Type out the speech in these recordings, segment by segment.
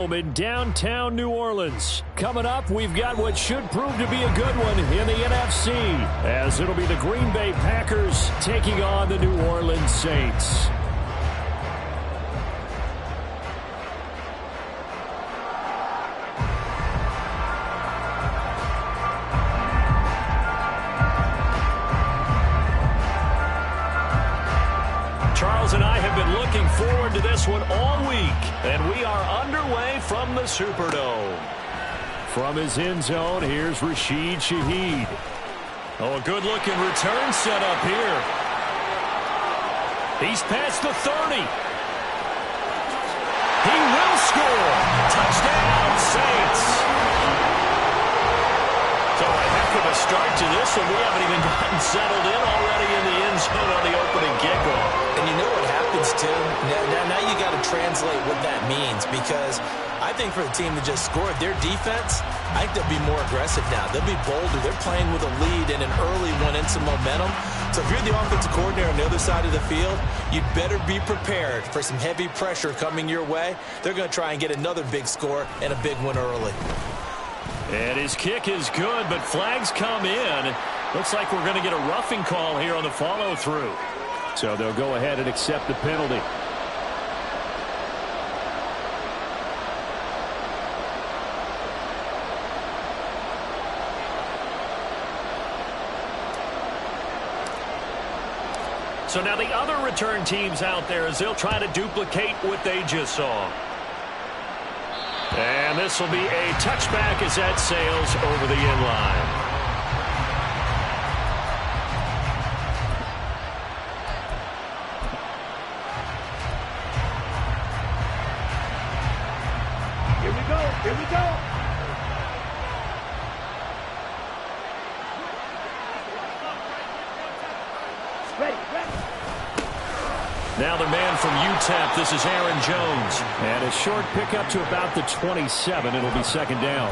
In downtown New Orleans. Coming up, we've got what should prove to be a good one in the NFC, as it'll be the Green Bay Packers taking on the New Orleans Saints. Charles and I have been looking forward to this one all week, and we are underway from the Superdome. From his end zone, here's Rashid Shaheed. Oh, a good-looking return set up here. He's past the 30. He will score. Touchdown, Saints. So a heck of a start to this one. We haven't even gotten settled in already in the end zone on the opening kickoff. And you know what happens, too? Now you got to translate what that means, because I think for the team to just score their defense, I think they'll be more aggressive now. They'll be bolder. They're playing with a lead and an early one and some momentum. So if you're the offensive coordinator on the other side of the field, you'd better be prepared for some heavy pressure coming your way. They're going to try and get another big score and a big one early. And his kick is good, but flags come in. Looks like we're going to get a roughing call here on the follow-through. So they'll go ahead and accept the penalty. So now the other return teams out there, as they'll try to duplicate what they just saw. And this will be a touchback as that sails over the end line. Here we go. Ready. Now the man from UTEP, this is Aaron Jones. And a short pickup to about the 27. It'll be second down.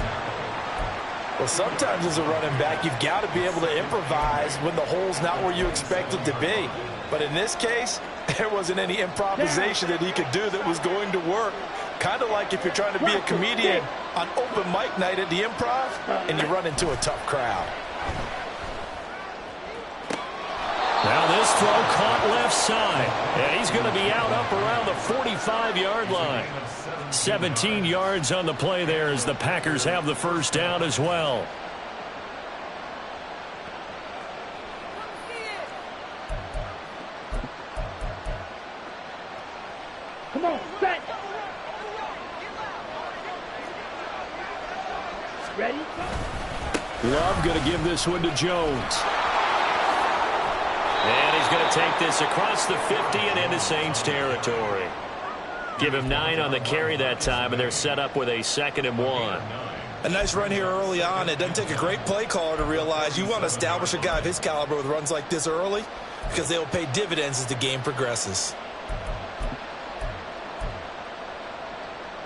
Well, sometimes as a running back, you've got to be able to improvise when the hole's not where you expect it to be. But in this case, there wasn't any improvisation that he could do that was going to work. Kind of like if you're trying to be a comedian on open mic night at the Improv and you run into a tough crowd. Now this throw caught left side, and he's going to be out up around the 45-yard line. 17 yards on the play there as the Packers have the first down as well. Come on, set. Ready? Love going to give this one to Jones. And he's going to take this across the 50 and into Saints territory. Give him 9 on the carry that time, and they're set up with a 2nd and 1. A nice run here early on. It doesn't take a great play caller to realize you want to establish a guy of his caliber with runs like this early, because they'll pay dividends as the game progresses.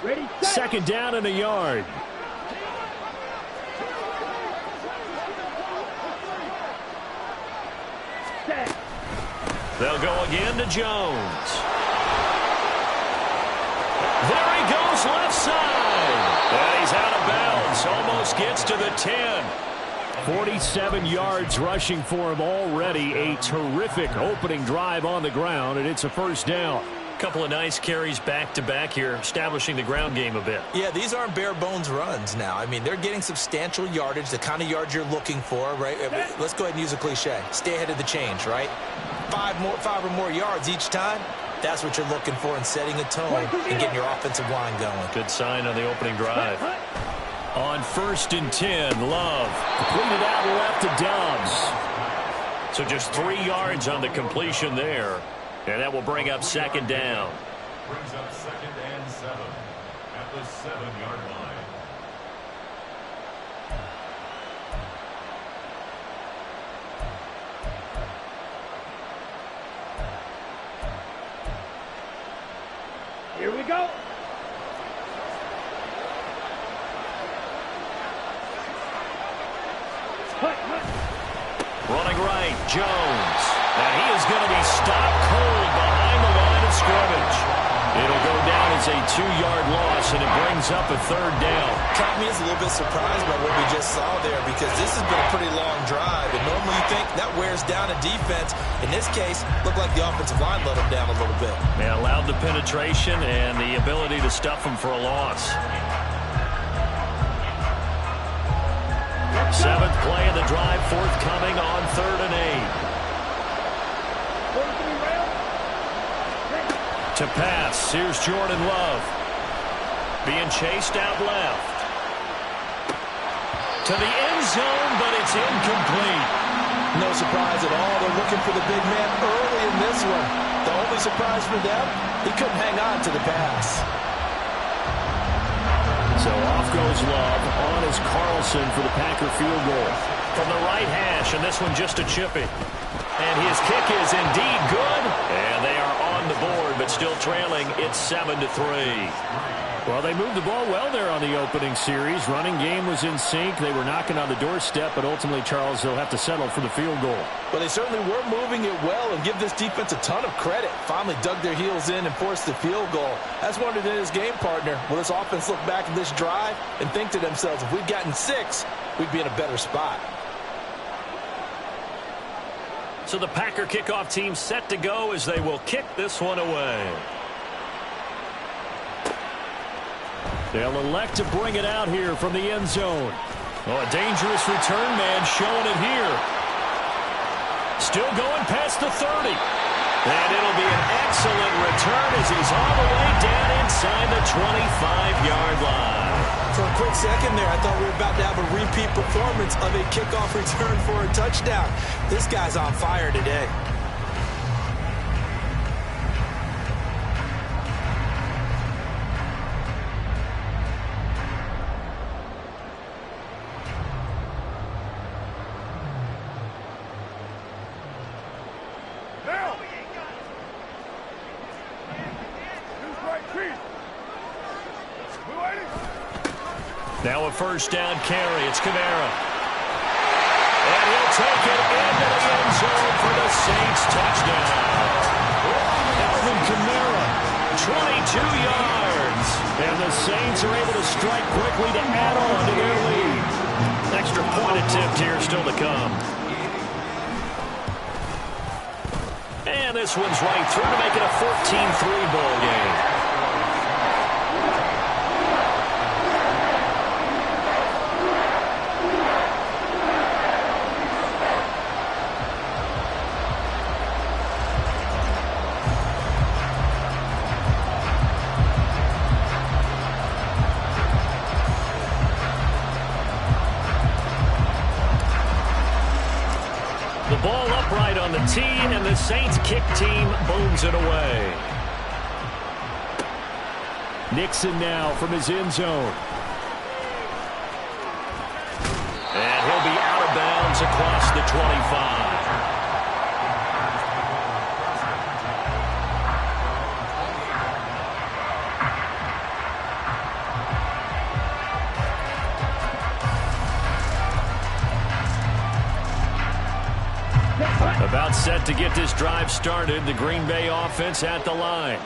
Ready, set. 2nd down and a yard. Set. They'll go again to Jones. There he goes left side. And he's out of bounds. Almost gets to the 10. 47 yards rushing for him already. A terrific opening drive on the ground, and it's a first down. Couple of nice carries back-to-back here, establishing the ground game a bit. Yeah, these aren't bare-bones runs now. I mean, they're getting substantial yardage, the kind of yards you're looking for, right? Let's go ahead and use a cliche. Stay ahead of the change, right? 5 or more yards each time. That's what you're looking for in setting a tone and getting your offensive line going. Good sign on the opening drive. On 1st and 10, Love completed out left to Dobbs. So just 3 yards on the completion there. And that will bring up 2nd down. Brings up 2nd and 7 at the 7-yard line. Here we go. Running right, Jones. And he is going to be stopped cold behind the line of scrimmage. It'll go down as a 2-yard loss, and it brings up a 3rd down. Caught me as a little bit surprised by what we just saw there, because this has been a pretty long drive, and normally you think that wears down a defense. In this case, looked like the offensive line let them down a little bit. They allowed the penetration and the ability to stuff them for a loss. 7th play of the drive, forthcoming on 3rd and 8. To pass, here's Jordan Love. Being chased out left. To the end zone, but it's incomplete. No surprise at all. They're looking for the big man early in this one. The only surprise for them, he couldn't hang on to the pass. So off goes Love. On is Carlson for the Packer field goal. From the right hash, and this one just a chip it. And his kick is indeed good. And they are on the board, but still trailing. It's 7-3. Well, they moved the ball well there on the opening series. Running game was in sync. They were knocking on the doorstep, but ultimately, Charles, they'll have to settle for the field goal. Well, they certainly were moving it well, and give this defense a ton of credit. Finally dug their heels in and forced the field goal. That's one of his game partner. Will this offense look back at this drive and think to themselves, if we'd gotten 6, we'd be in a better spot. So the Packer kickoff team set to go as they will kick this one away. They'll elect to bring it out here from the end zone. Oh, a dangerous return man showing it here. Still going past the 30. And it'll be an excellent return as he's all the way down inside the 25-yard line. For a quick second there, I thought we were about to have a repeat performance of a kickoff return for a touchdown. This guy's on fire today. Now a first down carry. It's Kamara. And he'll take it into the end zone for the Saints touchdown. Alvin Kamara, 22 yards. And the Saints are able to strike quickly to add on to their lead. Extra point attempt here still to come. And this one's right through to make it a 14-3 ball game. Ball upright on the tee, and the Saints kick team booms it away. Nixon now from his end zone. And he'll be out of bounds across the 25. About set to get this drive started. The Green Bay offense at the line.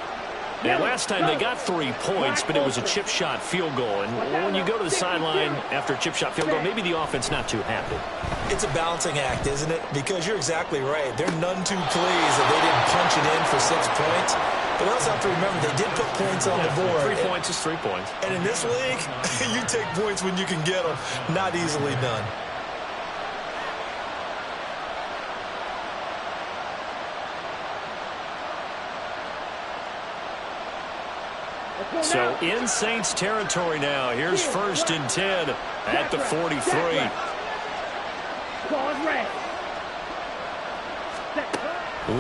And last time they got 3 points, but it was a chip shot field goal. And when you go to the sideline after a chip shot field goal, maybe the offense not too happy. It's a balancing act, isn't it? Because you're exactly right. They're none too pleased that they didn't punch it in for 6 points. But also have to remember, they did put points on the board. 3 points is 3 points. And in this league, you take points when you can get them. Not easily done. So in Saints territory now. Here's 1st and 10 at the 43.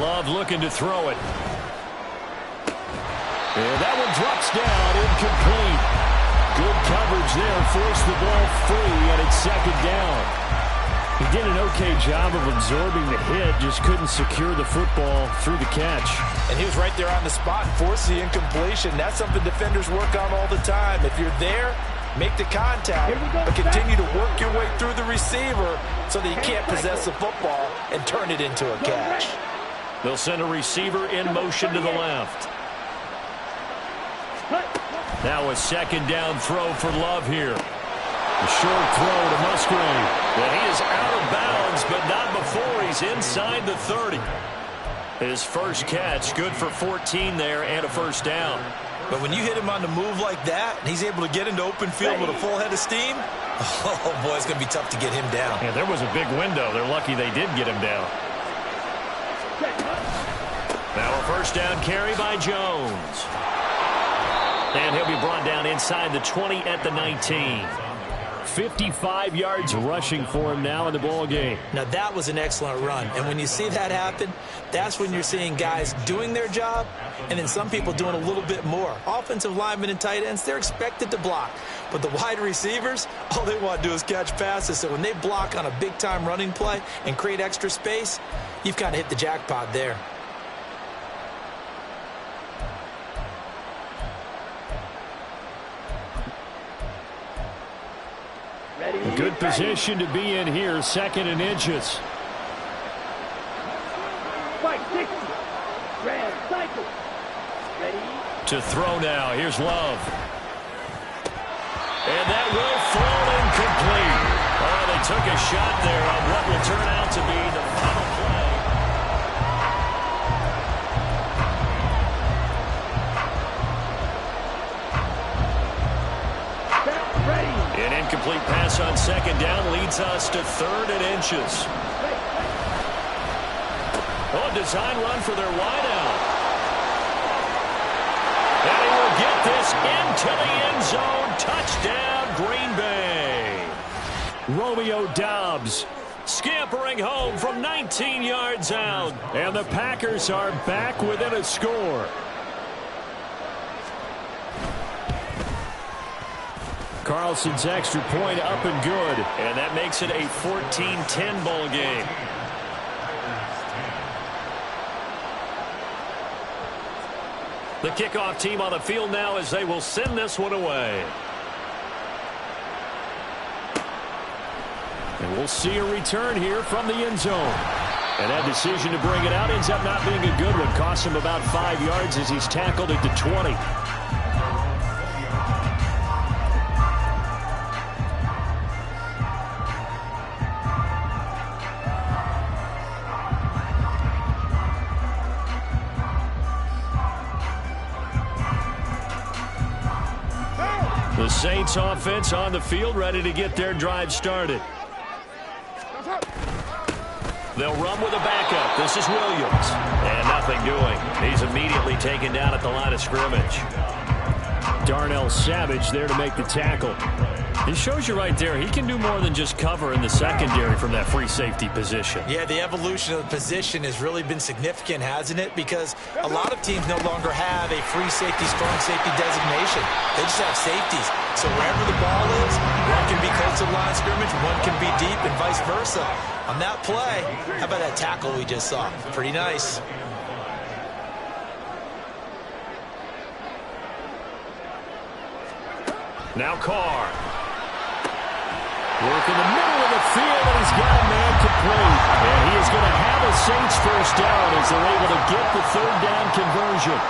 Love looking to throw it. And that one drops down, incomplete. Good coverage there, forced the ball free, and it's 2nd down. He did an okay job of absorbing the hit, just couldn't secure the football through the catch. And he was right there on the spot and forced the incompletion. That's something defenders work on all the time. If you're there, make the contact, but continue to work your way through the receiver so that you can't possess the football and turn it into a catch. They'll send a receiver in motion to the left. Now a second down throw for Love here. A short throw to Musgrave. And he is out of bounds, but not before he's inside the 30. His first catch, good for 14 there and a first down. But when you hit him on the move like that, and he's able to get into open field with a full head of steam, oh, boy, it's going to be tough to get him down. Yeah, there was a big window. They're lucky they did get him down. Now a first down carry by Jones. And he'll be brought down inside the 20 at the 19. 55 yards rushing for him now in the ball game. Now, that was an excellent run. And when you see that happen, that's when you're seeing guys doing their job and then some people doing a little bit more. Offensive linemen and tight ends, they're expected to block. But the wide receivers, all they want to do is catch passes. So when they block on a big-time running play and create extra space, you've kind of hit the jackpot there. A good position to be in here, second and inches. Spike 60. Ram cycle. Ready. To throw now. Here's Love. And that will fall incomplete. Oh, they took a shot there on what will turn out to be the final play. An incomplete pass on second down leads us to third and inches. Oh, design run for their wideout. And he will get this into the end zone. Touchdown, Green Bay. Romeo Doubs scampering home from 19 yards out. And the Packers are back within a score. Carlson's extra point up and good. And that makes it a 14-10 ball game. The kickoff team on the field now as they will send this one away. And we'll see a return here from the end zone. And that decision to bring it out ends up not being a good one. Costs him about 5 yards as he's tackled at the 20. The Saints offense on the field ready to get their drive started. They'll run with a backup. This is Williams. And nothing doing. He's immediately taken down at the line of scrimmage. Darnell Savage there to make the tackle. He shows you right there he can do more than just cover in the secondary from that free safety position. Yeah, the evolution of the position has really been significant, hasn't it? Because a lot of teams no longer have a free safety, strong safety designation. They just have safeties. So wherever the ball is, one can be close to the line of scrimmage, one can be deep, and vice versa. On that play, how about that tackle we just saw? Pretty nice. Now Carr. Work in the middle of the field, and he's got a man complete. And he is going to have a Saints first down as they're able to get the third down conversion.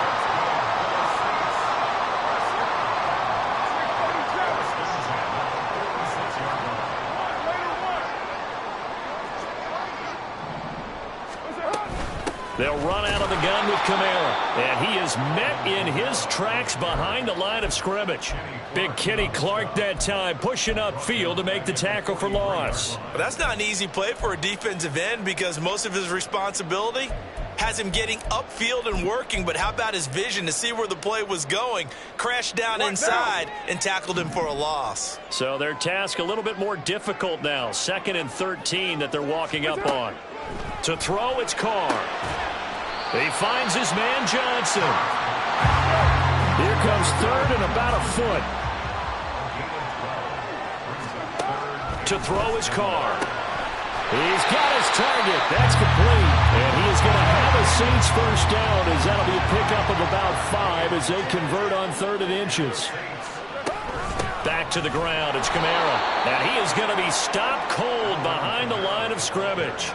They'll run out of the gun with Kamara. And he is met in his tracks behind the line of scrimmage. Big Kenny Clark that time pushing upfield to make the tackle for loss. But that's not an easy play for a defensive end because most of his responsibility has him getting upfield and working. But how about his vision to see where the play was going? Crashed down inside and tackled him for a loss. So their task a little bit more difficult now. 2nd and 13 that they're walking up on. To throw, it's Carr. He finds his man Johnson. Here comes third and about a foot. To throw is Carr. He's got his target. That's complete. And he is going to have a Saints first down as that'll be a pickup of about 5 as they convert on 3rd and inches. Back to the ground. It's Kamara. And he is going to be stopped cold behind the line of scrimmage.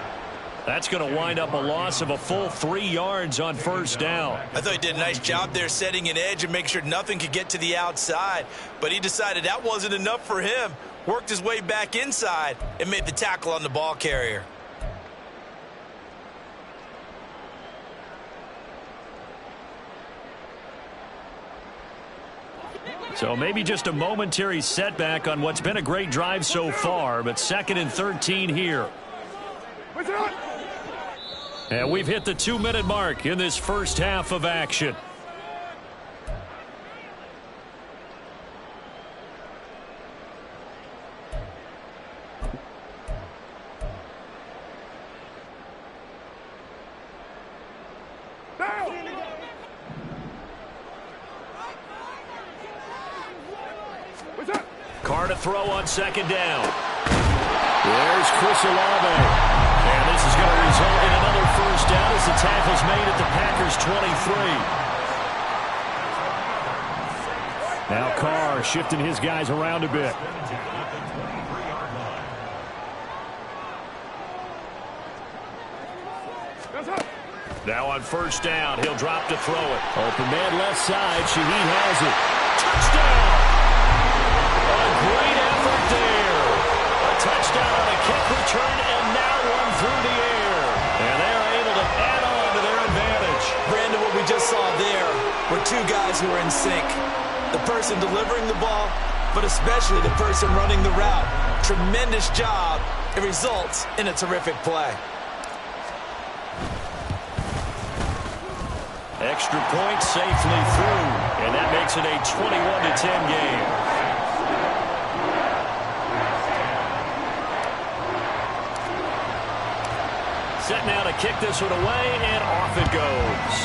That's going to wind up a loss of a full 3 yards on first down. I thought he did a nice job there setting an edge and make sure nothing could get to the outside. But he decided that wasn't enough for him. Worked his way back inside and made the tackle on the ball carrier. So maybe just a momentary setback on what's been a great drive so far, but 2nd and 13 here. And we've hit the 2-minute mark in this first half of action. Carr to throw on 2nd down. There's Chris Olave. And this is going to result in another first down as the tackle's made at the Packers' 23. Now Carr shifting his guys around a bit. Now on first down, he'll drop to throw it. Open man left side. Shaheed has it. Touchdown! A great effort there. A touchdown on a kick return and now one through the air. And they're able to add on to their advantage. Brandon, what we just saw there were two guys who were in sync. The person delivering the ball, but especially the person running the route. Tremendous job. It results in a terrific play. Extra point safely through, and that makes it a 21-10 game. Set now to kick this one away, and off it goes.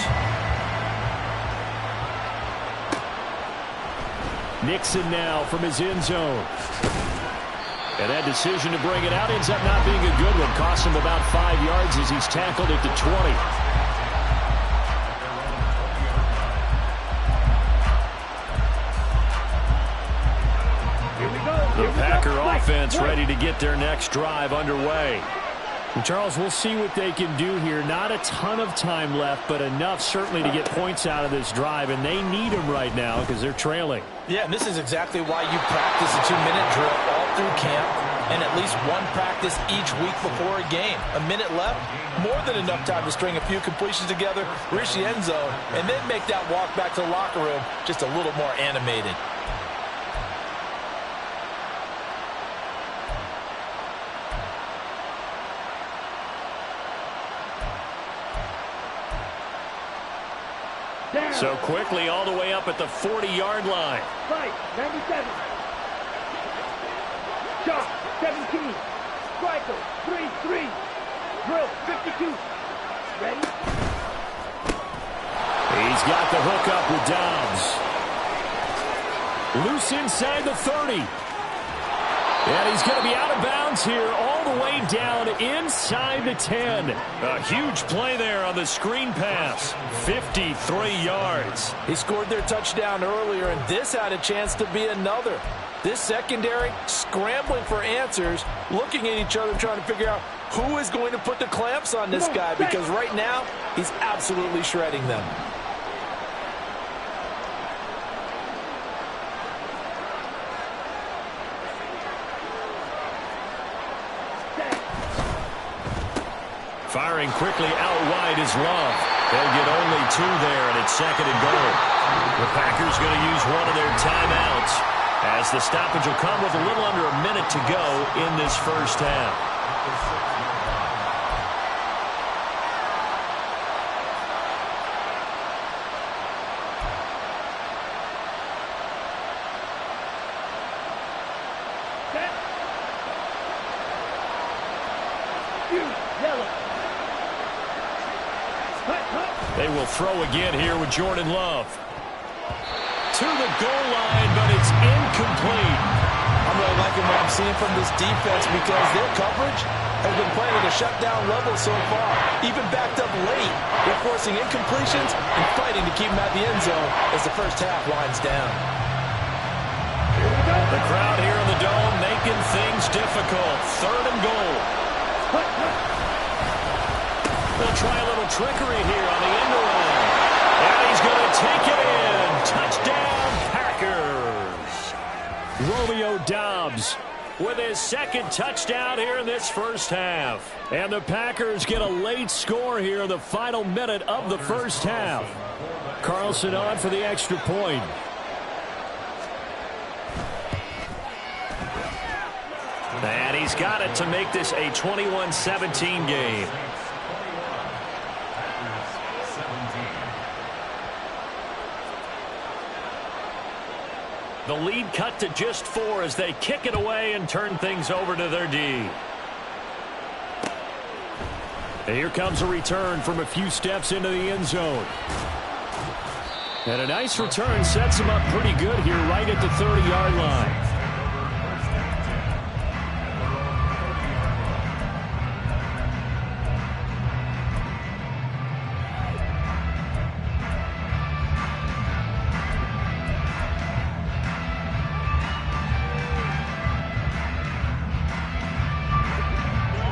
Nixon now from his end zone. And that decision to bring it out ends up not being a good one. Cost him about 5 yards as he's tackled at the 20. The Packer offense ready to get their next drive underway. And Charles, we'll see what they can do here. Not a ton of time left, but enough certainly to get points out of this drive, and they need them right now because they're trailing. Yeah, and this is exactly why you practice a 2-minute drill all through camp and at least one practice each week before a game. A minute left, more than enough time to string a few completions together, reach the end zone, and then make that walk back to the locker room just a little more animated. So quickly all the way up at the 40-yard line. Fight, 97. Shot, 17. Striker, 3-3. Drill, 52. Ready? He's got the hook up with Dobbs. Loose inside the 30. And he's going to be out of bounds here all the way down inside the 10. A huge play there on the screen pass. 53 yards. He scored their touchdown earlier, and this had a chance to be another. This secondary scrambling for answers, looking at each other, trying to figure out who is going to put the clamps on this guy, because right now he's absolutely shredding them. Firing quickly out wide is Love. They'll get only 2 there, and it's 2nd and goal. The Packers going to use one of their timeouts as the stoppage will come with a little under a minute to go in this first half. They will throw again here with Jordan Love. To the goal line, but it's incomplete. I'm really liking what I'm seeing from this defense because their coverage has been playing at a shutdown level so far. Even backed up late, they're forcing incompletions and fighting to keep them at the end zone as the first half winds down. The crowd here in the Dome making things difficult. 3rd and goal. They'll try a little trickery here on the end around. And he's going to take it in. Touchdown, Packers. Romeo Doubs with his second touchdown here in this first half. And the Packers get a late score here in the final minute of the first half. Carlson on for the extra point. And he's got it to make this a 21-17 game. The lead cut to just 4 as they kick it away and turn things over to their D. And here comes a return from a few steps into the end zone. And a nice return sets him up pretty good here right at the 30-yard line.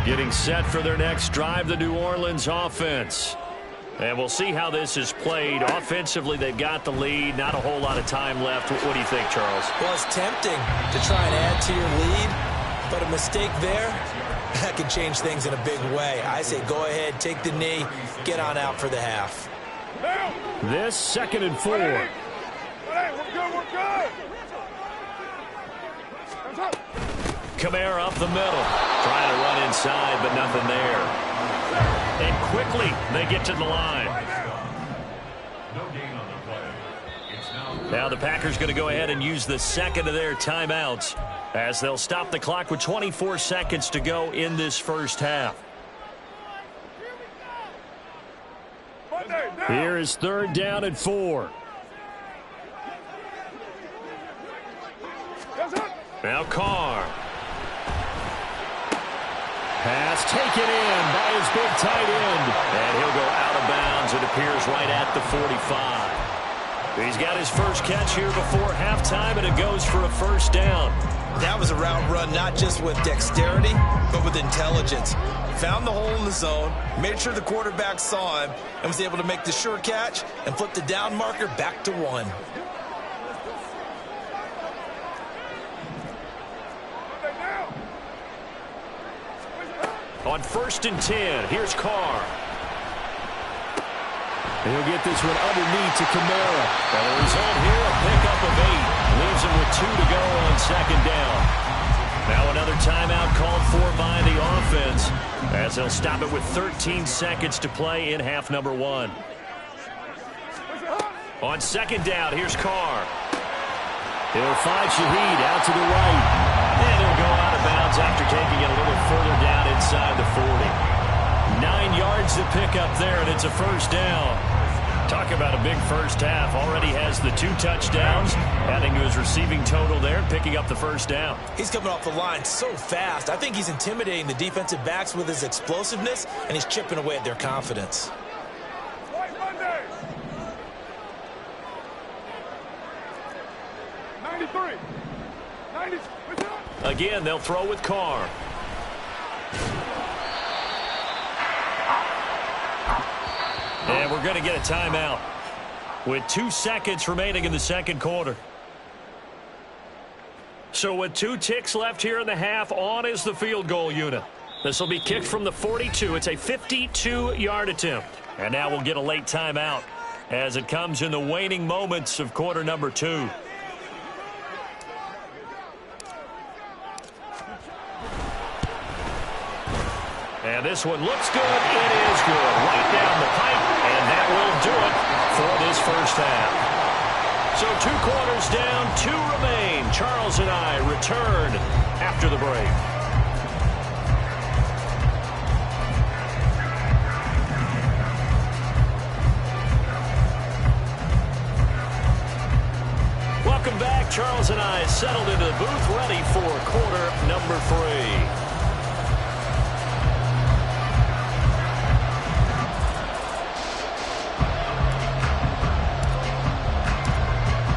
Getting set for their next drive, the New Orleans offense. And we'll see how this is played. Offensively, they've got the lead. Not a whole lot of time left. What do you think, Charles? Well, it's tempting to try and add to your lead, but a mistake there, that can change things in a big way. I say go ahead, take the knee, get on out for the half. This 2nd and 4. We're good. Kamara up the middle. Trying to run inside, but nothing there. And quickly, they get to the line. Now the Packers going to go ahead and use the second of their timeouts as they'll stop the clock with 24 seconds to go in this first half. Here is 3rd down and 4. Now Carr. Pass taken in by his big tight end. And he'll go out of bounds. It appears right at the 45. He's got his first catch here before halftime, and it goes for a first down. That was a route run not just with dexterity, but with intelligence. Found the hole in the zone, made sure the quarterback saw him, and was able to make the sure catch and flip the down marker back to 1. On 1st and 10, here's Carr. He'll get this one underneath to Kamara. And the result here, a pickup of 8. Leaves him with 2 to go on 2nd down. Now another timeout called for by the offense as they'll stop it with 13 seconds to play in half number 1. On 2nd down, here's Carr. He'll find Shaheed out to the right. And he'll go out of bounds after taking it a little further down inside the 40. 9 yards to pick up there, and it's a first down. Talk about a big first half. Already has the 2 touchdowns, adding to his receiving total there, picking up the first down. He's coming off the line so fast. I think he's intimidating the defensive backs with his explosiveness, and he's chipping away at their confidence. 93. Again, they'll throw with Carr. And we're going to get a timeout with 2 seconds remaining in the second quarter. So with 2 ticks left here in the half, on is the field goal unit. This will be kicked from the 42. It's a 52-yard attempt. And now we'll get a late timeout as it comes in the waning moments of quarter number 2. And this one looks good. It is good. Right down the pipe. And that will do it for this first half. So 2 quarters down, 2 remain. Charles and I return after the break. Welcome back. Charles and I settled into the booth, ready for quarter number 3.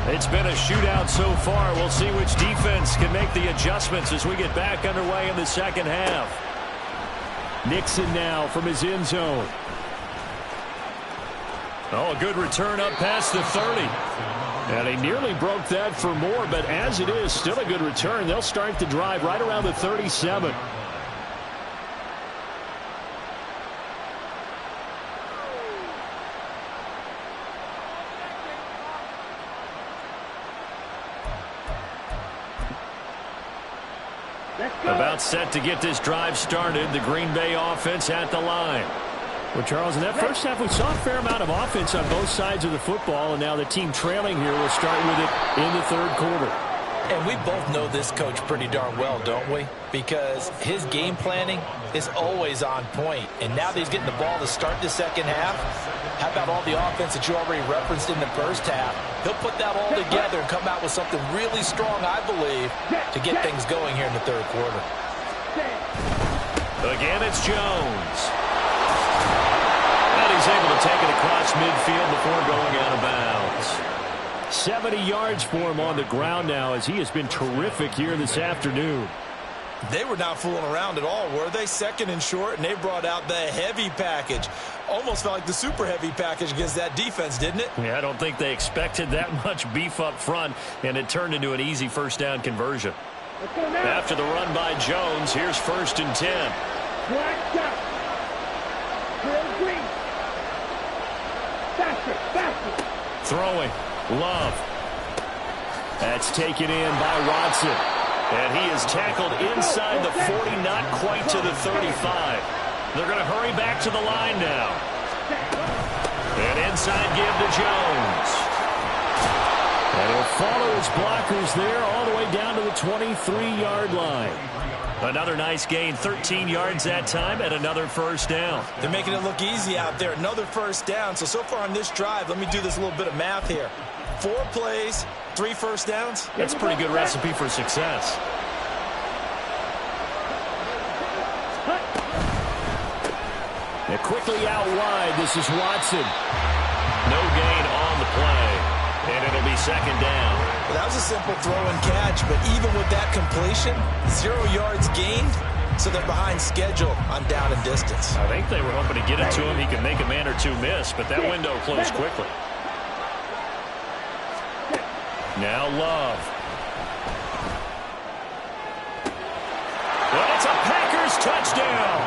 It's been a shootout so far. We'll see which defense can make the adjustments as we get back underway in the second half. Nixon now from his end zone. Oh, a good return up past the 30. And he nearly broke that for more, but as it is, still a good return. They'll start the drive right around the 37. About set to get this drive started. The Green Bay offense at the line. Well, Charles, in that first half, we saw a fair amount of offense on both sides of the football, and now the team trailing here will start with it in the third quarter. And we both know this coach pretty darn well, don't we? Because his game planning is always on point. And now that he's getting the ball to start the second half, how about all the offense that you already referenced in the first half? He'll put that all together and come out with something really strong, I believe, to get things going here in the third quarter. Again, it's Jones. And he's able to take it across midfield before going out of bounds. 70 yards for him on the ground now, as he has been terrific here this afternoon. They were not fooling around at all, were they? Second and short, and they brought out the heavy package. Almost felt like the super heavy package against that defense, didn't it? Yeah, I don't think they expected that much beef up front, and it turned into an easy first down conversion. After the run by Jones, here's 1st and 10. Throwing. Love. That's taken in by Watson. And he is tackled inside the 40, not quite to the 35. They're going to hurry back to the line now. And inside give to Jones. And he'll follow his blockers there all the way down to the 23-yard line. Another nice gain, 13 yards that time, and another first down. They're making it look easy out there. Another first down. So far on this drive, let me do this little bit of math here. 4 plays, 3 first downs. That's a pretty good recipe for success. And quickly out wide, this is Watson. No gain on the play, and it'll be second down. Well, that was a simple throw and catch, but even with that completion, 0 yards gained, so they're behind schedule on down and distance. I think they were hoping to get it to him. He could make a man or two miss, but that window closed quickly. Now Love. Well, it's a Packers touchdown.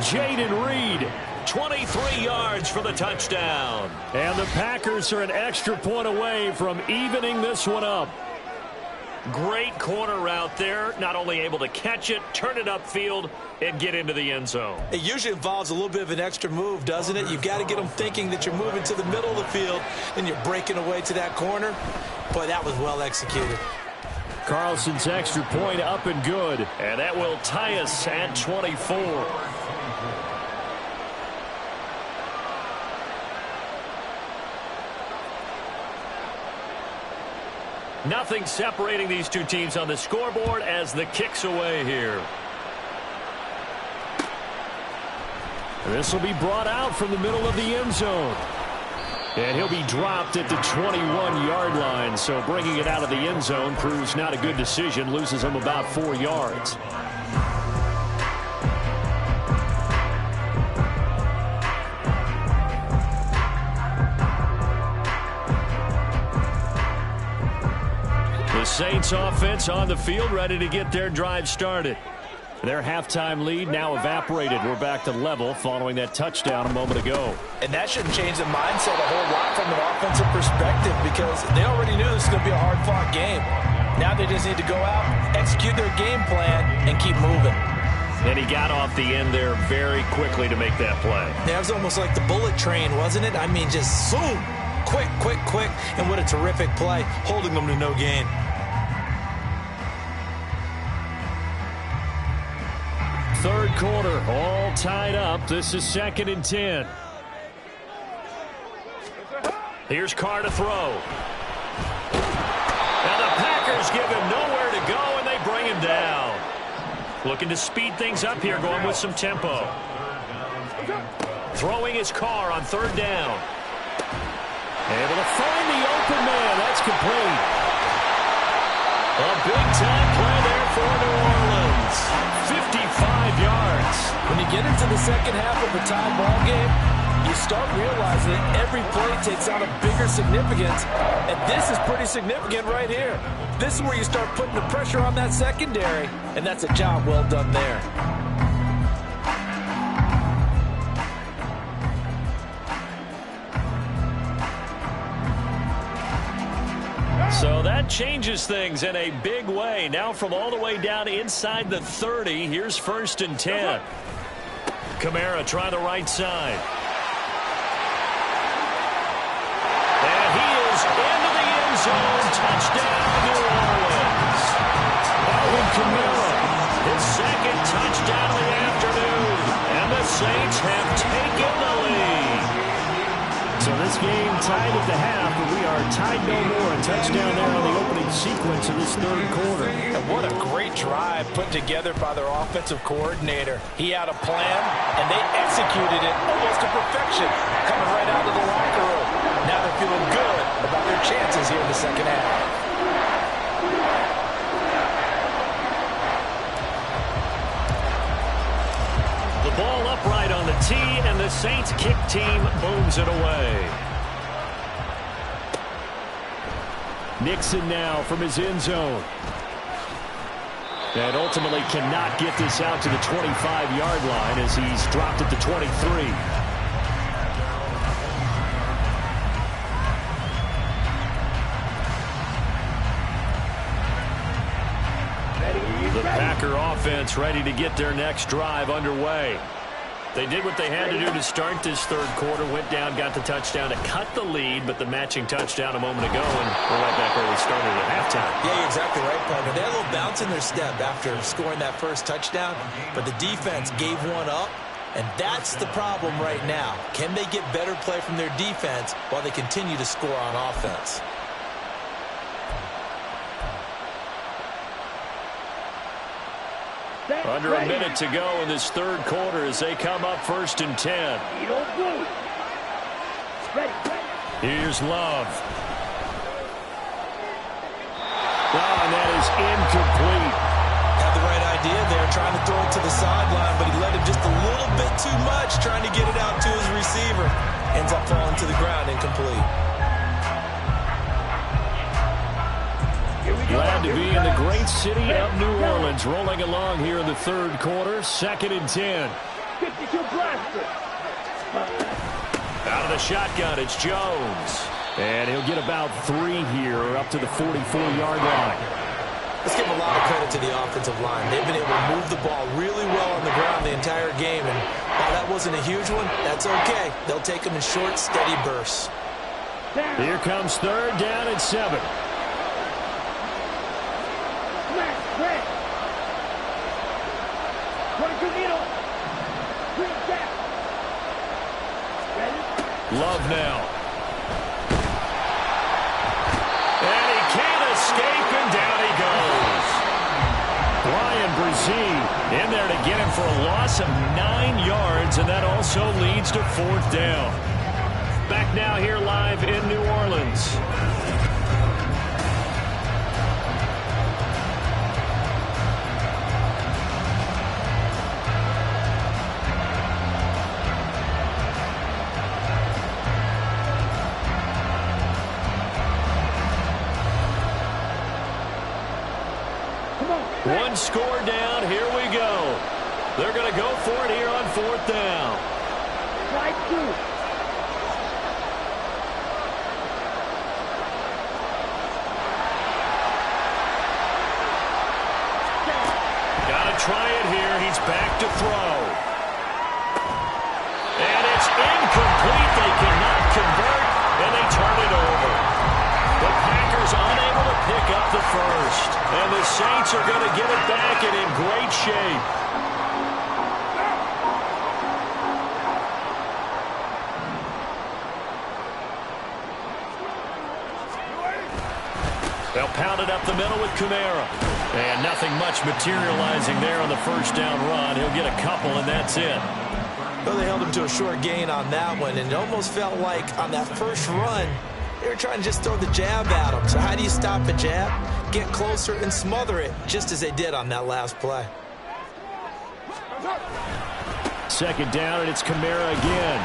Jaden Reed, 23 yards for the touchdown. And the Packers are an extra point away from evening this one up. Great corner route there. Not only able to catch it, turn it upfield, and get into the end zone. It usually involves a little bit of an extra move, doesn't it? You've got to get them thinking that you're moving to the middle of the field and you're breaking away to that corner. Boy, that was well executed. Carlson's extra point up and good. And that will tie us at 24. Nothing separating these two teams on the scoreboard as the kick's away here. This will be brought out from the middle of the end zone. And he'll be dropped at the 21-yard line. So bringing it out of the end zone proves not a good decision. Loses him about 4 yards. The Saints offense on the field, ready to get their drive started. Their halftime lead now evaporated. We're back to level following that touchdown a moment ago. And that shouldn't change the mindset a whole lot from an offensive perspective, because they already knew this was going to be a hard-fought game. Now they just need to go out, execute their game plan, and keep moving. And he got off the end there very quickly to make that play. Yeah, it was almost like the bullet train, wasn't it? I mean, just zoom, quick, quick, quick, and what a terrific play, holding them to no gain. Third quarter, all tied up. This is 2nd and 10. Here's Carr to throw. And the Packers give him nowhere to go, and they bring him down. Looking to speed things up here, going with some tempo. Throwing his Carr on 3rd down. Able to find the open man. That's complete. A big-time play there for New Orleans. 55 yards. When you get into the second half of a tie ball game, you start realizing that every play takes on a bigger significance, and this is pretty significant right here. This is where you start putting the pressure on that secondary, and that's a job well done there. So that changes things in a big way. Now from all the way down inside the 30, here's 1st and 10. Kamara try the right side. And he is into the end zone. Touchdown, New Orleans. Alvin Kamara, his 2nd touchdown of the afternoon. And the Saints have taken the lead. So this game tied at the half, but we are tied no more. A touchdown there on the opening sequence of this 3rd quarter. And what a great drive put together by their offensive coordinator. He had a plan, and they executed it almost to perfection, coming right out of the locker room. Now they're feeling good about their chances here in the 2nd half. The ball upright on the tee, and the Saints kick team booms it away. Nixon now from his end zone. And ultimately cannot get this out to the 25-yard line as he's dropped at the 23. The Packer offense ready to get their next drive underway. They did what they had to do to start this 3rd quarter, went down, got the touchdown to cut the lead, but the matching touchdown a moment ago, and we're right back where we started at halftime. Yeah, you're exactly right, Parker. They had a little bounce in their step after scoring that first touchdown, but the defense gave one up, and that's the problem right now. Can they get better play from their defense while they continue to score on offense? Under a minute to go in this 3rd quarter as they come up 1st and 10. Here's Love. And that is incomplete. Had the right idea there, trying to throw it to the sideline, but he let him just a little bit too much, trying to get it out to his receiver. Ends up falling to the ground, incomplete. Glad to be in the great city of New Orleans, rolling along here in the 3rd quarter. 2nd and 10. Out of the shotgun, it's Jones. And he'll get about 3 here, up to the 44-yard line. Let's give a lot of credit to the offensive line. They've been able to move the ball really well on the ground the entire game. And while that wasn't a huge one, that's okay. They'll take them in short, steady bursts. Here comes 3rd down and 7. Love now. And he can't escape, and down he goes. Brian Brzee in there to get him for a loss of 9 yards, and that also leads to 4th down. Back now here live in New Orleans. One score down. Here we go. They're going to go for it here on 4th down. Got to try it here. He's back to throw. And it's incomplete. They cannot convert, and they turn it over. The Packers unable to pick up the first. And the Saints are going to get it back and in great shape. They'll pound it up the middle with Kamara. And nothing much materializing there on the 1st down run. He'll get a couple, and that's it. Well, they held him to a short gain on that one, and it almost felt like on that first run, they were trying to just throw the jab at him. So how do you stop a jab? Get closer and smother it, just as they did on that last play. 2nd down, and it's Kamara again.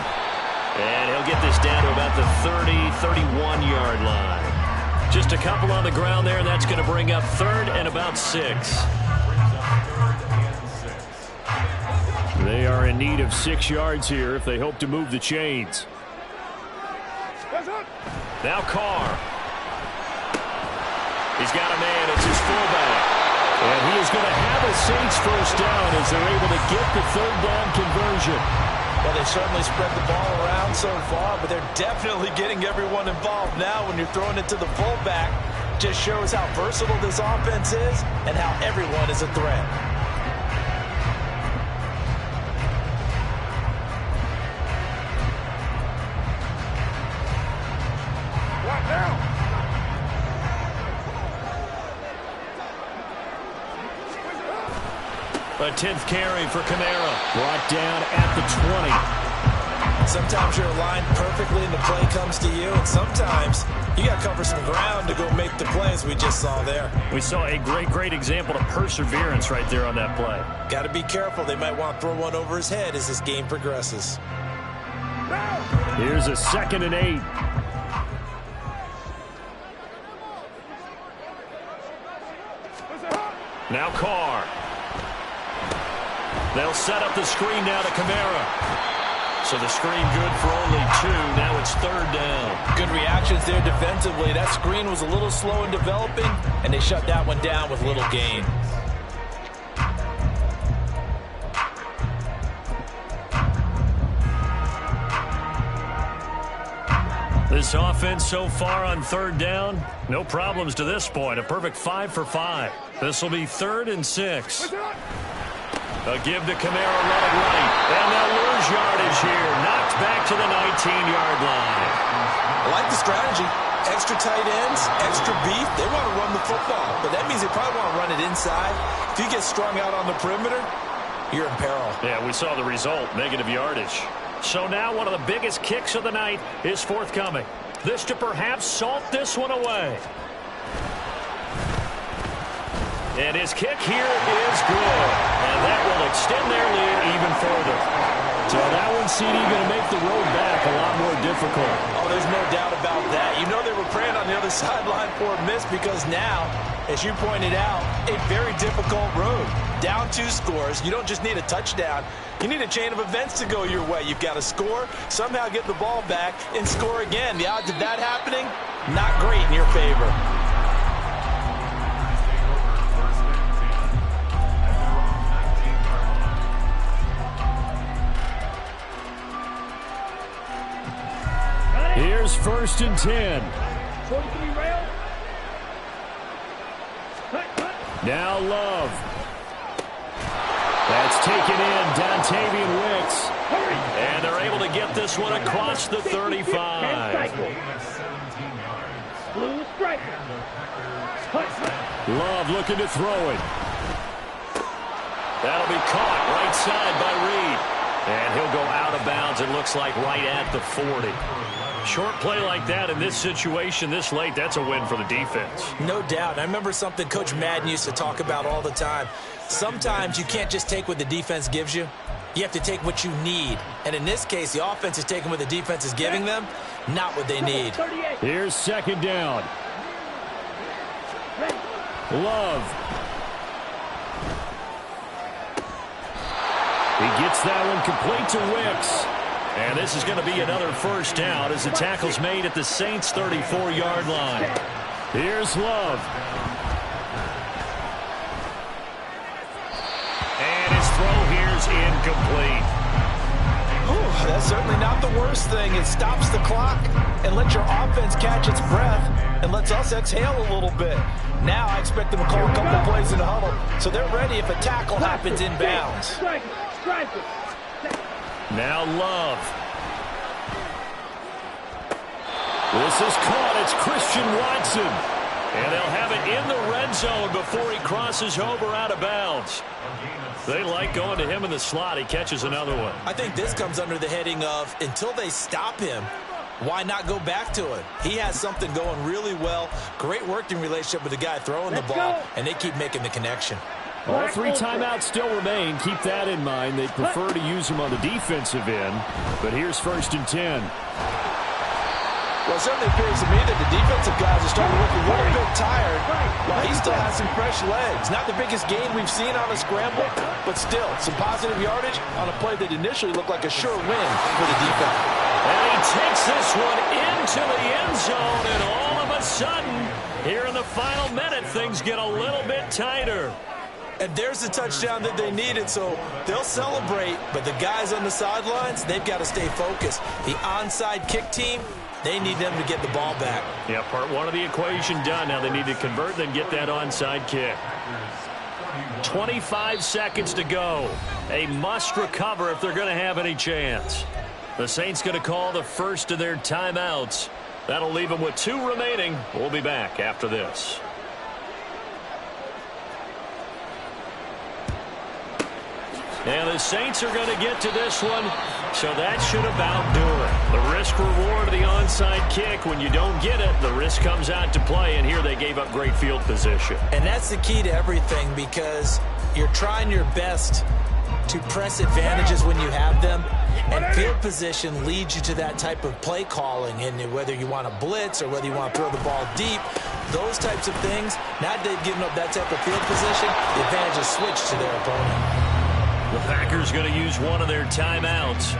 And he'll get this down to about the 30, 31-yard line. Just a couple on the ground there, and that's going to bring up 3rd and about 6. They are in need of 6 yards here if they hope to move the chains. Now Carr. He's got a man. It's his fullback. And he is going to have a Saints first down as they're able to get the 3rd down conversion. Well, they certainly spread the ball around so far, but they're definitely getting everyone involved now when you're throwing it to the fullback. Just shows how versatile this offense is and how everyone is a threat. A 10th carry for Kamara. Brought down at the 20. Sometimes you're aligned perfectly and the play comes to you, and sometimes you got to cover some ground to go make the plays we just saw there. We saw a great example of perseverance right there on that play. Got to be careful. They might want to throw one over his head as this game progresses. Here's a 2nd and 8. Now Carr. They'll set up the screen now to Kamara. So the screen good for only 2. Now it's 3rd down. Good reactions there defensively. That screen was a little slow in developing, and they shut that one down with little gain. This offense so far on 3rd down, no problems to this point. A perfect 5 for 5. This will be 3rd and 6. A give to Kamara running right. And they'll lose yardage here. Knocked back to the 19-yard line. I like the strategy. Extra tight ends, extra beef. They want to run the football, but that means they probably want to run it inside. If you get strung out on the perimeter, you're in peril. Yeah, we saw the result, negative yardage. So now one of the biggest kicks of the night is forthcoming. This to perhaps salt this one away. And his kick here is good. And that will extend their lead even further. So that one, CD, going to make the road back a lot more difficult. Oh, there's no doubt about that. You know they were praying on the other sideline for a miss because now, as you pointed out, a very difficult road. Down 2 scores. You don't just need a touchdown. You need a chain of events to go your way. You've got to score, somehow get the ball back, and score again. The odds of that happening, not great in your favor. Here's 1st and 10. Now Love. That's taken in, Dontavian Wicks. And they're able to get this one across the 35. Love looking to throw it. That'll be caught right side by Reed. And he'll go out of bounds, it looks like, right at the 40. Short play like that in this situation this late, that's a win for the defense. No doubt. I remember something Coach Madden used to talk about all the time. Sometimes you can't just take what the defense gives you. You have to take what you need. And in this case, the offense is taking what the defense is giving them, not what they need. Here's 2nd down. Love. He gets that one complete to Wicks. And this is going to be another first down as the tackle's made at the Saints' 34-yard line. Here's Love. And his throw here's incomplete. Ooh, that's certainly not the worst thing. It stops the clock and lets your offense catch its breath and lets us exhale a little bit. Now I expect them to call a couple plays in the huddle so they're ready if a tackle happens in bounds. Now Love. This is caught. It's Christian Watson. And they'll have it in the red zone before he crosses over out of bounds. They like going to him in the slot. He catches another one. I think this comes under the heading of until they stop him, why not go back to it? He has something going really well. Great working relationship with the guy throwing the ball, and they keep making the connection. All three timeouts still remain. Keep that in mind. They prefer to use them on the defensive end. But here's 1st and 10. Well, it certainly appears to me that the defensive guys are starting to look a little bit tired while he still has some fresh legs. Not the biggest gain we've seen on a scramble, but still some positive yardage on a play that initially looked like a sure win for the defense. And he takes this one into the end zone, and all of a sudden, here in the final minute, things get a little bit tighter. And there's the touchdown that they needed, so they'll celebrate. But the guys on the sidelines, they've got to stay focused. The onside kick team, they need them to get the ball back. Yeah, part one of the equation done. Now they need to convert and get that onside kick. 25 seconds to go. A must recover if they're going to have any chance. The Saints going to call the first of their timeouts. That'll leave them with 2 remaining. We'll be back after this. And the Saints are going to get to this one, so that should about do it. The risk-reward of the onside kick, when you don't get it, the risk comes out to play, and here they gave up great field position. And that's the key to everything, because you're trying your best to press advantages when you have them, and field position leads you to that type of play calling, and whether you want to blitz or whether you want to throw the ball deep, those types of things, now that they've given up that type of field position, the advantage is switched to their opponent. The Packers going to use one of their timeouts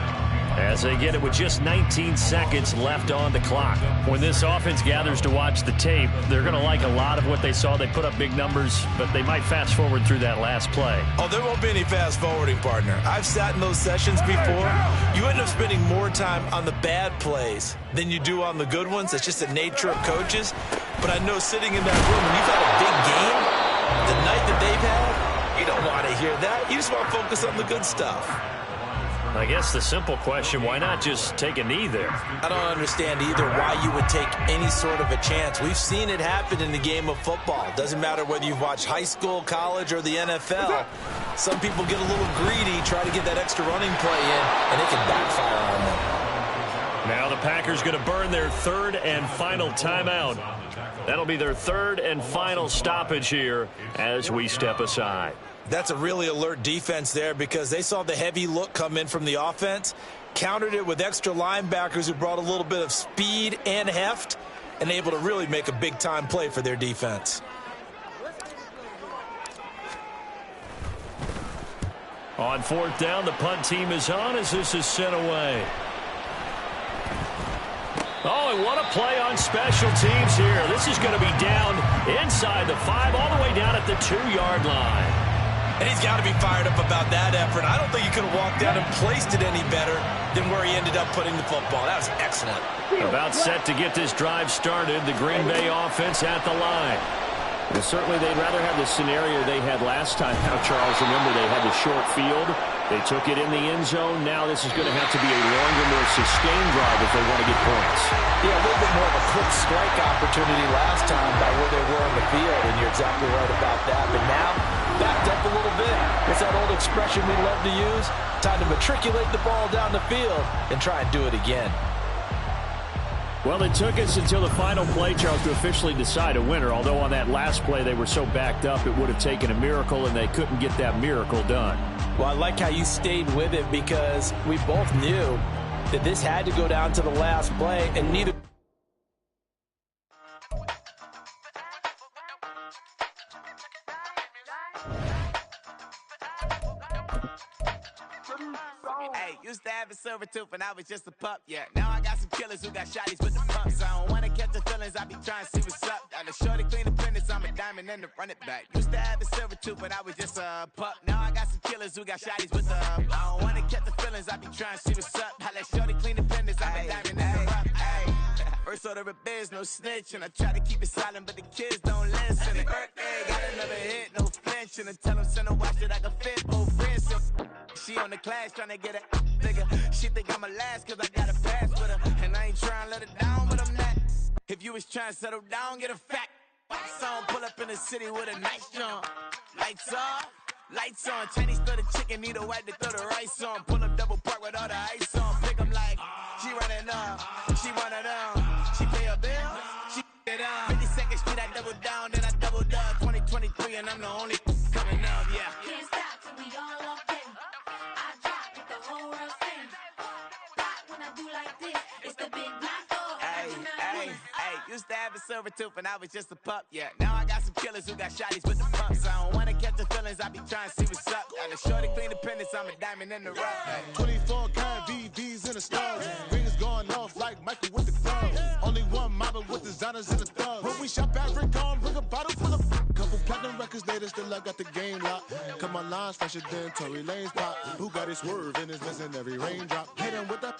as they get it with just 19 seconds left on the clock. When this offense gathers to watch the tape, they're going to like a lot of what they saw. They put up big numbers, but they might fast forward through that last play. Oh, there won't be any fast forwarding, partner. I've sat in those sessions before. You end up spending more time on the bad plays than you do on the good ones. It's just the nature of coaches. But I know sitting in that room, when you've had a big game, the night that they've had, you don't want to hear that. You just want to focus on the good stuff. I guess the simple question, why not just take a knee there? I don't understand either why you would take any sort of a chance. We've seen it happen in the game of football. Doesn't matter whether you've watched high school, college, or the NFL. Some people get a little greedy, try to get that extra running play in, and it can backfire on them. Now the Packers going to burn their 3rd and final timeout. That'll be their 3rd and final stoppage here as we step aside. That's a really alert defense there, because they saw the heavy look come in from the offense, countered it with extra linebackers who brought a little bit of speed and heft, and able to really make a big-time play for their defense. On 4th down, the punt team is on as this is sent away. Oh, and what a play on special teams here. This is going to be down inside the 5, all the way down at the 2-yard line. And he's got to be fired up about that effort. I don't think he could have walked down and placed it any better than where he ended up putting the football. That was excellent. About set to get this drive started, the Green Bay offense at the line. And certainly they'd rather have the scenario they had last time. Now, Charles, remember they had the short field. They took it in the end zone. Now this is going to have to be a longer, more sustained drive if they want to get points. Yeah, a little bit more of a quick strike opportunity last time by where they were on the field, and you're exactly right about that. But now, backed up a little bit. It's that old expression we love to use. Time to matriculate the ball down the field and try and do it again. Well, it took us until the final play, Charles, to officially decide a winner. Although on that last play they were so backed up, it would have taken a miracle, and they couldn't get that miracle done. Well, I like how you stayed with it, because we both knew that this had to go down to the last play, and neither. Hey, used to have a silver tooth and I was just a pup, yeah. Now I got some killers who got shotties with the pumps. I don't wanna catch the feelings, I be trying to see what's up. Got a shorty clean the business, I'm a diamond and to run it back. Used to have a silver tooth but I was just a pup. Now I got some killers who got shotties with the I don't wanna catch the feelings, I be trying to see what's up. I let shorty clean the business, I'm a diamond and to run it. First order of biz, no snitch, and I try to keep it silent, but the kids don't listen. Birthday, got another hit, no flinch, and I tell them send a watch that I can fit both friends. She on the class trying to get a nigga. She think I'm a last cause I got a pass with her, and I ain't trying to let it down, but I'm not. If you was trying to settle down, get a fact. Song pull up in the city with a nice jump. Lights off, lights on. Chinese throw the chicken, need a wipe to throw the rice on. Pull up double park with all the ice on. Pick 'em like she running up, she one of them. She pay her bill, she it up. 52nd Street, I double down, then I doubled up. 2023, and I'm the only coming up, yeah. silver tooth when I was just a pup, yeah. Now I got some killers who got shotties with the pumps. I don't wanna catch the feelings, I be trying to see what's up. Got a shorty clean the pendants, I'm a diamond in the rough. Hey. 24 karat VVs in the stars. Rings going off like Michael with the clubs. Only one model with designers in the thugs. When we shop at Rick on, bring a bottle full of couple platinum records later, still I got the game locked. Cause my lines fresher than Tory Lane's pop. Who got his swerve and is missing every raindrop. Hit him with the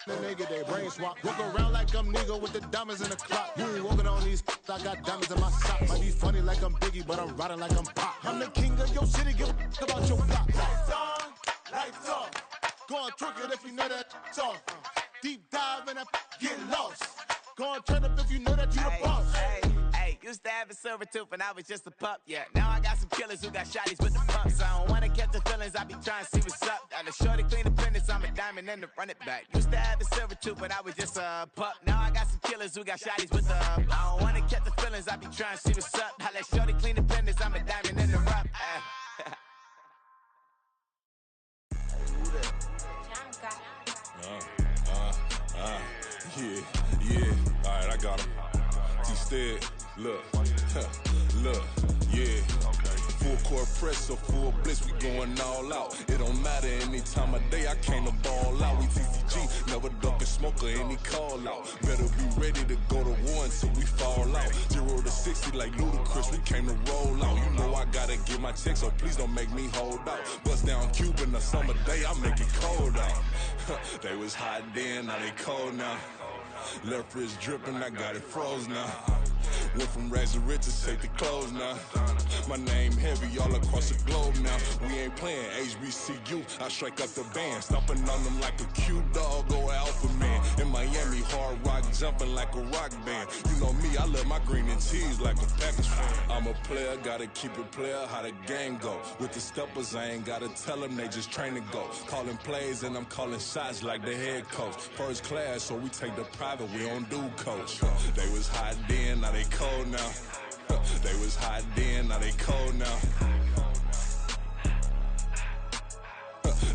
then they get their brain swap. Walk around like I'm Nego with the diamonds in the clock. You ain't walking on these, I got diamonds in my socks. Might be funny like I'm Biggie, but I'm riding like I'm Pop. I'm the king of your city, give a about your block. Lights on, lights off. Go on, twerk it if you know that off. Deep dive and get lost. Go on, turn up if you know that you the boss. Hey, used to have a silver tooth when I was just a pup, yeah. Now I got some killers who got shotties with the pumps. I don't wanna catch the feelings, I be trying to see what's up. Got a shorty clean the pendants, I'm a diamond in the run it back. Used to have a silver tooth when I was just a pup. Now I got some killers who got shotties with the I don't wanna catch the feelings, I be trying to see what's up. I let shorty clean the pendants, I'm a diamond in the rough. Yeah, alright, I got him. T-Stead, look, look, yeah. Full court press or full blitz, we going all out. It don't matter any time of day, I came to ball out. We TCG, never duck a smoker, any call out. Better be ready to go to war until we fall out. 0 to 60 like Ludacris, we came to roll out. You know I gotta get my check, so please don't make me hold out. Bust down Cuban a summer day, I make it cold out. They was hot then, now they cold now. Left wrist dripping, I got it froze now. Went from rags to riches, take the clothes now. My name heavy all across the globe now. We ain't playing HBCU, I strike up the band. Stomping on them like a cute dog or alpha man. In Miami, hard rock jumping like a rock band. You know me, I love my green and cheese like a Packers fan. I'm a player, gotta keep it player, how the game go. With the steppers, I ain't gotta tell them, they just train to go. Calling plays and I'm calling shots like the head coach. First class, so we take the private, we don't do coach. They was hot then, now they cold now. They was hot then, now they cold now.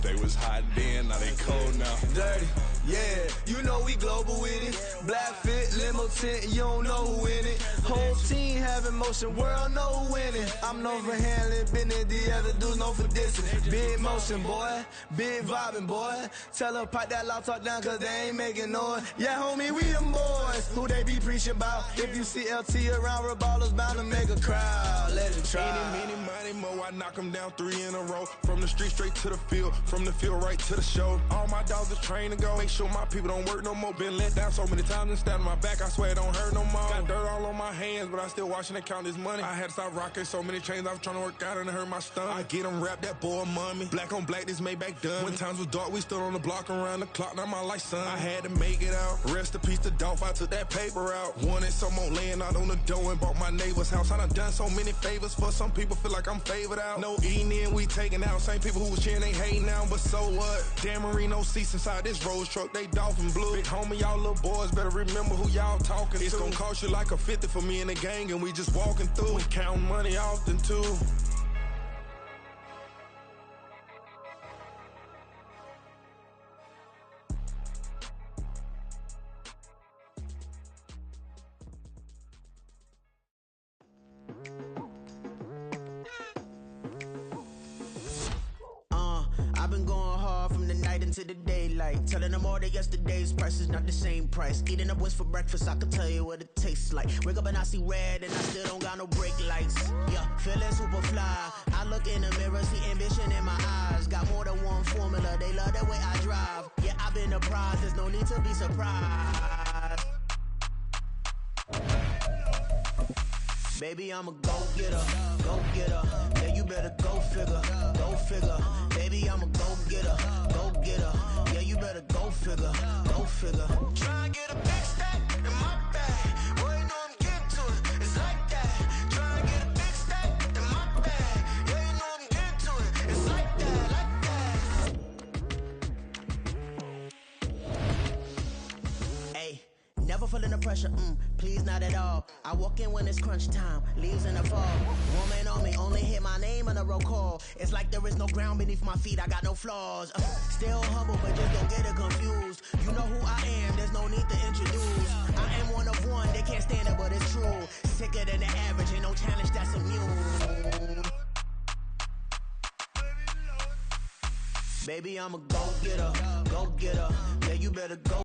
They was hot then, now they cold now. Dirty, yeah, you know we global with it. Black fit, limo tint, you don't know who in it. Whole team having motion, world know who winning. I'm known for handling business, the other dudes known for dissing. Big motion, boy, big vibing, boy. Tell her pipe that loud talk down, cause they ain't making noise. Yeah, homie, we them boys, who they be preaching about. If you see LT around, ballers bound to make a crowd. Let it try. Any, money, mo, I knock them down 3 in a row. From the street straight to the field, from the field right to the show. All my dogs are trained to go. Make sure my people don't work no more. Been let down so many times and stabbed my back, I swear it don't hurt no more. Got dirt all on my hands, but I still watching and count this money. I had to stop rocking so many chains, I was trying to work out and it hurt my stomach. I get them wrapped, that boy mommy. Black on black, this Maybach done. When times was dark, we stood on the block around the clock, now my life son. I had to make it out. Rest in peace to Dolph, I took that paper out. Wanted some more laying out on the dough and bought my neighbor's house. I done so many favors for some people, feel like I'm favored out. No eating in, we taking out. Same people who was cheering, they hating now, but so what? Dan Marino seats inside this Rolls truck, they dolphin blue. Big homie, y'all little boys better remember who y'all talking to. It's gonna cost you like a 50 for me and the gang, and we just walking through and counting money often too. I've been going hard from the night into the daylight. Telling them all that yesterday's price is not the same price. Eating up what's for breakfast, I can tell you what it tastes like. Wake up and I see red and I still don't got no brake lights. Yeah, feeling super fly. I look in the mirror, see ambition in my eyes. Got more than one formula, they love the way I drive. Yeah, I've been a prize, there's no need to be surprised. Baby, I'm a go-getter, go-getter. Yeah, you better go figure, go figure. Baby, I'm a go-getter, go-getter. Yeah, you better go figure, go figure. Try and get a big stack in my bag. Boy, you know I'm getting to it, it's like that. Try and get a big stack in my bag. Yeah, you know I'm getting to it, it's like that, like that. Hey, never feeling the pressure, please not at all. I walk in when it's crunch time, leaves in the fall. Woman on me, only hit my name on a roll call. It's like there is no ground beneath my feet, I got no flaws. Still humble, but just don't get it confused. You know who I am, there's no need to introduce. I am one of one, they can't stand it, but it's true. Sicker than the average, ain't no challenge that's immune. Baby, I'm a go-getter, go-getter. Yeah, you better go.